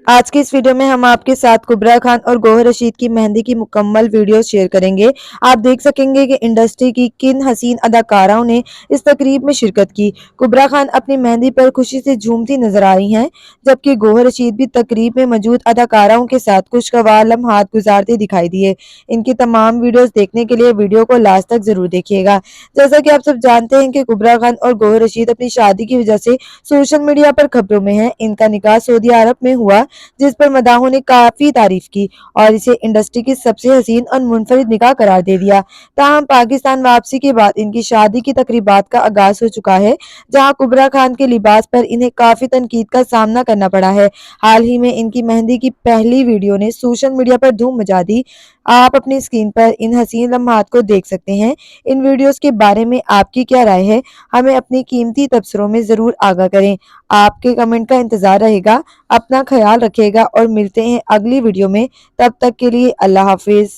आज की इस वीडियो में हम आपके साथ कुबरा खान और गौहर रशीद की मेहंदी की मुकम्मल वीडियो शेयर करेंगे। आप देख सकेंगे कि इंडस्ट्री की किन हसीन अदाकाराओं ने इस तकरीब में शिरकत की। कुबरा खान अपनी मेहंदी पर खुशी से झूमती नजर आई हैं, जबकि गौहर रशीद भी तकरीब में मौजूद अदाकाराओं के साथ खुशगवार लम्हात गुजारते दिखाई दिए। इनकी तमाम वीडियोस देखने के लिए वीडियो को लास्ट तक जरूर देखिएगा। जैसा कि आप सब जानते हैं कि कुबरा खान और गौहर रशीद अपनी शादी की वजह से सोशल मीडिया पर खबरों में हैं। इनका निकाह सऊदी अरब में हुआ, जिस पर मदाहों ने काफी तारीफ की और इसे इंडस्ट्री की सबसे हसीन और मुनफरिद निकाह करार दे दिया। ताहम पाकिस्तान वापसी के बाद इनकी शादी की तकरीबात का आगाज हो चुका है, जहां कुबरा खान के लिबास पर इन्हें काफी तनकीद का सामना करना पड़ा है। हाल ही में इनकी मेहंदी की पहली वीडियो ने सोशल मीडिया पर धूम मचा दी। आप अपनी स्क्रीन पर इन हसीन लम्हात को देख सकते हैं। इन वीडियोस के बारे में आपकी क्या राय है, हमें अपनी कीमती तबसरों में जरूर आगाह करें। आपके कमेंट का इंतजार रहेगा। अपना ख्याल रखिएगा और मिलते हैं अगली वीडियो में। तब तक के लिए अल्लाह हाफिज।